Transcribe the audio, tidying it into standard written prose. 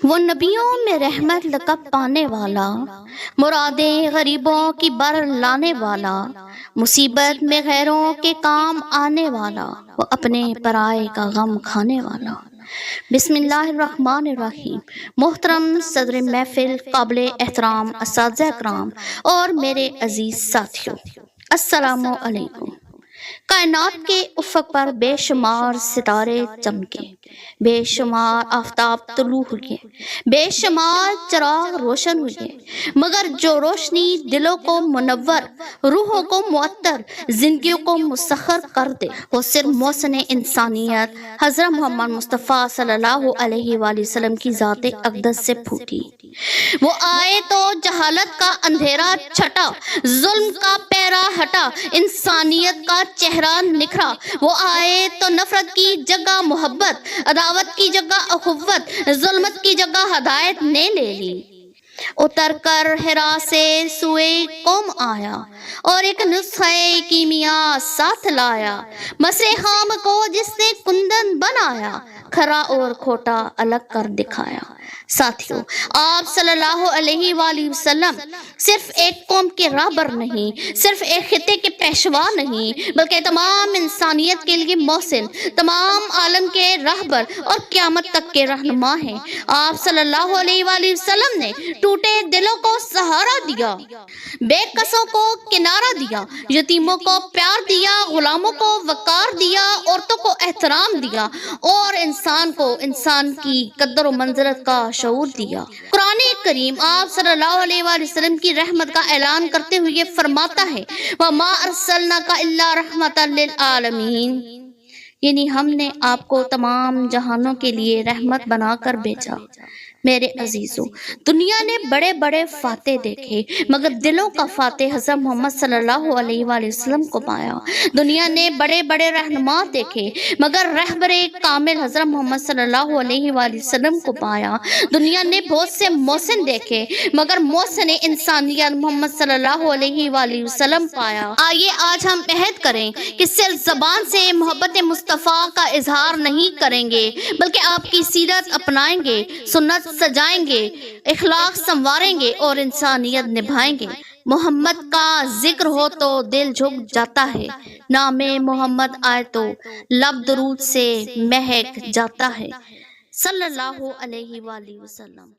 وہ نبیوں میں رحمت لقب پانے والا، مرادیں غریبوں کی بر لانے والا، مصیبت میں غیروں کے کام آنے والا، وہ اپنے پرائے کا غم کھانے والا۔ بسم اللہ الرحمن الرحیم۔ محترم صدر محفل، قابل احترام اساتذہ کرام اور میرے عزیز ساتھیوں، السلام علیکم۔ کائنات کے افق پر بے شمار ستارے چمکے، بے شمار آفتاب طلوع ہوئے، بے شمار چراغ روشن ہوئے، مگر جو روشنی دلوں کو منور، روحوں کو معطر، زندگیوں کو مسخر کر دے، وہ صرف محسن انسانیت حضرت محمد مصطفیٰ صلی اللہ علیہ وآلہ وسلم کی ذات اقدس سے پھوٹی۔ وہ آئے تو جہالت کا اندھیرا چھٹا، ظلم کا پیرا ہٹا، انسانیت کا چہرہ نکھرا۔ وہ آئے تو نفرت کی جگہ محبت، عداوت کی جگہ اخوت، ظلمت کی جگہ ہدایت نے لے لی۔ اتر کر حرا سے سوئے قوم آیا اور ایک نسخہ کیمیا ساتھ لایا، مصرع خام کو جس نے کندن بنایا، کھرا اور کھوٹا الگ کر دکھایا۔ ساتھیوں، آپ صلی اللہ علیہ وآلہ وسلم صرف ایک قوم کے رہبر نہیں، صرف ایک خطے کے پیشوا نہیں، بلکہ تمام انسانیت کے لیے محسن، تمام عالم کے رہبر اور قیامت تک کے رہنما ہیں۔ آپ صلی اللہ علیہ وآلہ وسلم نے ٹوٹے دلوں کو سہارا دیا، بے کسوں کو کنارہ دیا، یتیموں کو پیار دیا، غلاموں کو وقار دیا، عورتوں کو احترام دیا اور انسان کو انسان کی قدر و منزلت کا شعور دیا۔ قرآن کریم آپ صلی اللہ علیہ وآلہ وسلم کی رحمت کا اعلان کرتے ہوئے یہ فرماتا ہے، وَمَا أَرْسَلْنَاكَ إِلَّا رَحْمَةً لِلْعَالَمِينَ، یعنی ہم نے آپ کو تمام جہانوں کے لیے رحمت بنا کر بھیجا۔ میرے عزیزوں، دنیا نے بڑے بڑے فاتح دیکھے مگر دلوں کا فاتح حضرت محمد صلی اللہ علیہ وآلہ وسلم کو پایا۔ دنیا نے بڑے بڑے رہنما دیکھے مگر رہبر کامل حضرت محمد صلی اللہ علیہ وآلہ وسلم کو پایا۔ دنیا نے بہت سے محسن دیکھے مگر محسن انسانیت محمد صلی اللہ علیہ وآلہ وسلم پایا۔ آئیے آج ہم عہد کریں کہ صرف زبان سے محبت مصطفیٰ کا اظہار نہیں کریں گے بلکہ آپ کی سیرت اپنائیں گے، سنت سجائیں گے، اخلاق سنواریں گے اور انسانیت نبھائیں گے۔ محمد کا ذکر ہو تو دل جھک جاتا ہے، نام محمد آئے تو لب درود سے مہک جاتا ہے، صلی اللہ علیہ وآلہ وسلم۔